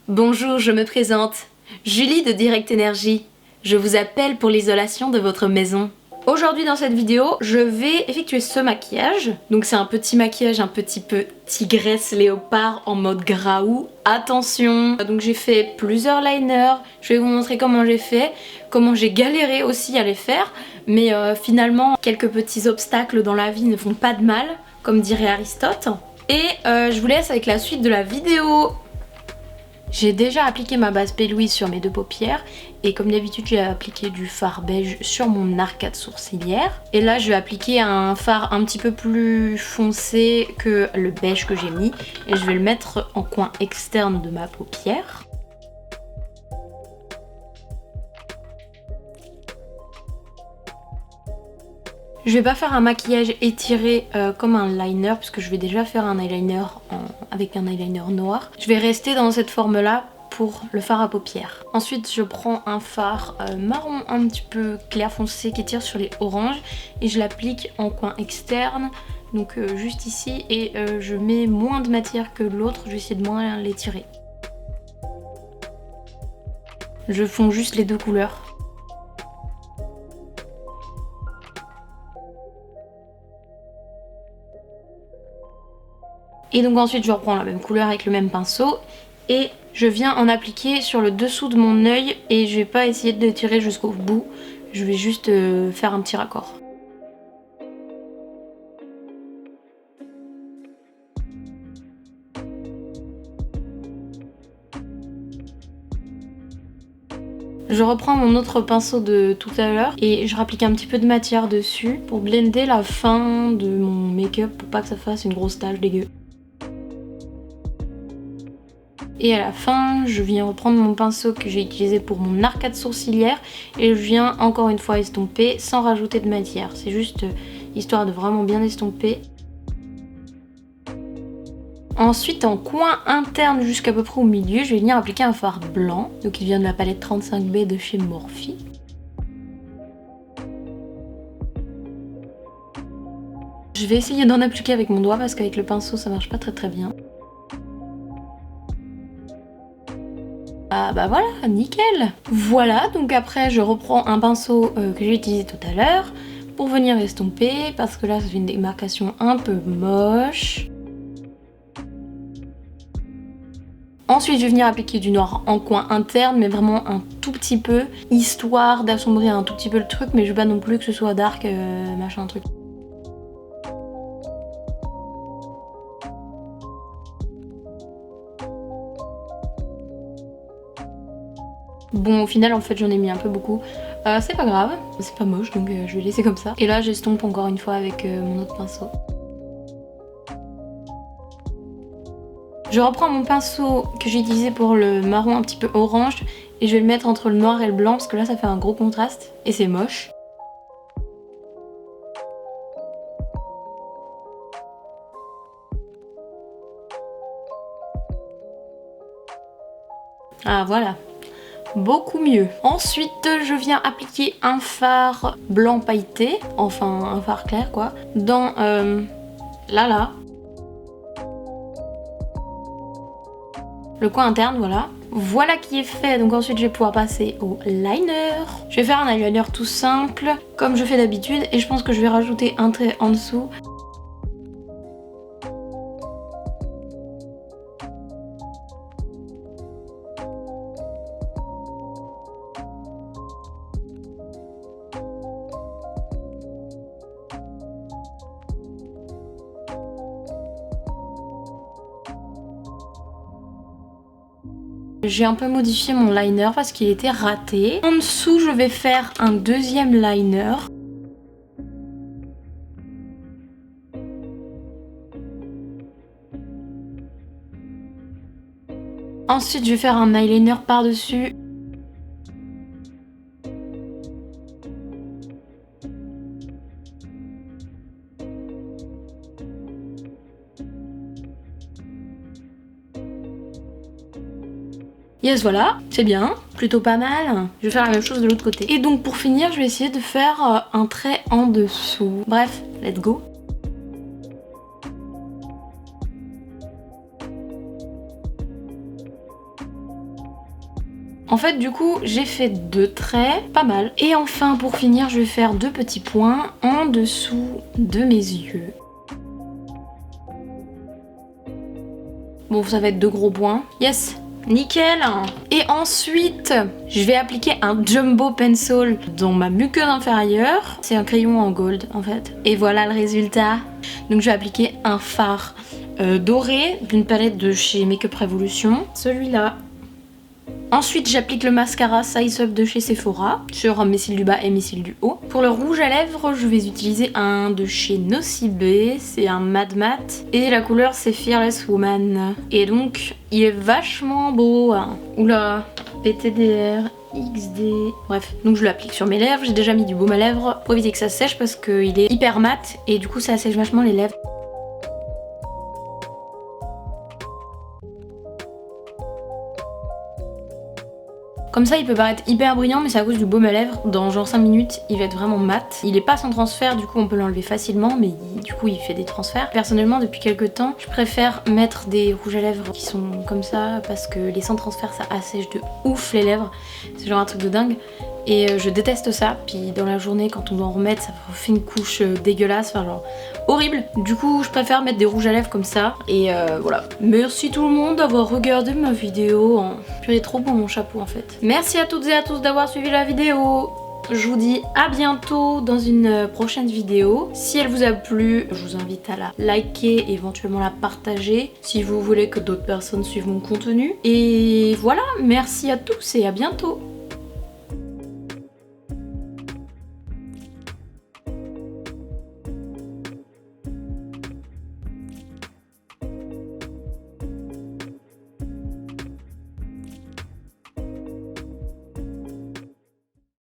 Bonjour, je me présente. Julie de Direct Énergie. Je vous appelle pour l'isolation de votre maison. Aujourd'hui dans cette vidéo, je vais effectuer ce maquillage. Donc c'est un petit maquillage un petit peu tigresse léopard en mode graou. Attention. Donc j'ai fait plusieurs liners. Je vais vous montrer comment j'ai fait, comment j'ai galéré aussi à les faire. Mais finalement, quelques petits obstacles dans la vie ne font pas de mal, comme dirait Aristote. Et je vous laisse avec la suite de la vidéo. J'ai déjà appliqué ma base P. sur mes deux paupières et comme d'habitude j'ai appliqué du fard beige sur mon arcade sourcilière. Et là je vais appliquer un fard un petit peu plus foncé que le beige que j'ai mis et je vais le mettre en coin externe de ma paupière. Je vais pas faire un maquillage étiré comme un liner puisque je vais déjà faire un eyeliner avec un eyeliner noir. Je vais rester dans cette forme là pour le fard à paupières. Ensuite je prends un fard marron un petit peu clair foncé qui tire sur les oranges et je l'applique en coin externe, donc juste ici, et je mets moins de matière que l'autre, je vais essayer de moins l'étirer. Je fonds juste les deux couleurs. Et donc ensuite je reprends la même couleur avec le même pinceau et je viens en appliquer sur le dessous de mon œil et je vais pas essayer de l'étirer jusqu'au bout, je vais juste faire un petit raccord. Je reprends mon autre pinceau de tout à l'heure et je rapplique un petit peu de matière dessus pour blender la fin de mon make-up pour pas que ça fasse une grosse tache dégueu. Et à la fin, je viens reprendre mon pinceau que j'ai utilisé pour mon arcade sourcilière et je viens encore une fois estomper sans rajouter de matière. C'est juste histoire de vraiment bien estomper. Ensuite, en coin interne jusqu'à peu près au milieu, je vais venir appliquer un fard blanc. Donc il vient de la palette 35B de chez Morphe. Je vais essayer d'en appliquer avec mon doigt parce qu'avec le pinceau ça marche pas très bien. Ah bah voilà, nickel. Voilà, donc après je reprends un pinceau que j'ai utilisé tout à l'heure pour venir estomper parce que là ça fait une démarcation un peu moche. Ensuite je vais venir appliquer du noir en coin interne mais vraiment un tout petit peu, histoire d'assombrir un tout petit peu le truc, mais je veux pas non plus que ce soit dark machin truc. Bon, au final en fait j'en ai mis un peu beaucoup, c'est pas grave, c'est pas moche donc je vais laisser comme ça. Et là j'estompe encore une fois avec mon autre pinceau. Je reprends mon pinceau que j'ai utilisé pour le marron un petit peu orange et je vais le mettre entre le noir et le blanc parce que là ça fait un gros contraste et c'est moche. Ah voilà, beaucoup mieux. Ensuite je viens appliquer un fard blanc pailleté, enfin un fard clair quoi, dans là. Le coin interne, voilà. Voilà qui est fait, donc ensuite je vais pouvoir passer au liner. Je vais faire un eyeliner tout simple, comme je fais d'habitude, et je pense que je vais rajouter un trait en dessous. J'ai un peu modifié mon liner parce qu'il était raté. En dessous, je vais faire un deuxième liner. Ensuite, je vais faire un eyeliner par-dessus. Yes, voilà, c'est bien, plutôt pas mal. Je vais faire la même chose de l'autre côté. Et donc pour finir, je vais essayer de faire un trait en dessous. Bref, let's go. En fait du coup j'ai fait 2 traits, pas mal. Et enfin pour finir je vais faire 2 petits points en dessous de mes yeux. Bon ça va être 2 gros points. Yes, nickel. Et ensuite je vais appliquer un jumbo pencil dans ma muqueuse inférieure. C'est un crayon en gold en fait. Et voilà le résultat. Donc je vais appliquer un fard doré d'une palette de chez Makeup Revolution. Celui-là. Ensuite j'applique le mascara Size Up de chez Sephora sur mes cils du bas et mes cils du haut. Pour le rouge à lèvres je vais utiliser un de chez Nocibé, c'est un Mad Matte et la couleur c'est Fearless Woman. Et donc il est vachement beau, hein. Oula, PTDR, XD... Bref, donc je l'applique sur mes lèvres, j'ai déjà mis du baume à lèvres pour éviter que ça sèche parce qu'il est hyper mat et du coup ça assèche vachement les lèvres. Comme ça il peut paraître hyper brillant mais c'est à cause du baume à lèvres. Dans genre 5 minutes il va être vraiment mat. Il est pas sans transfert du coup on peut l'enlever facilement mais du coup il fait des transferts. Personnellement depuis quelques temps je préfère mettre des rouges à lèvres qui sont comme ça parce que les sans transfert ça assèche de ouf les lèvres. C'est genre un truc de dingue. Et je déteste ça, puis dans la journée quand on doit en remettre ça fait une couche dégueulasse, enfin genre horrible. Du coup je préfère mettre des rouges à lèvres comme ça et voilà. Merci tout le monde d'avoir regardé ma vidéo. Purée, trop beau mon chapeau en fait. Merci à toutes et à tous d'avoir suivi la vidéo. Je vous dis à bientôt dans une prochaine vidéo. Si elle vous a plu, je vous invite à la liker, éventuellement la partager si vous voulez que d'autres personnes suivent mon contenu. Et voilà, merci à tous et à bientôt.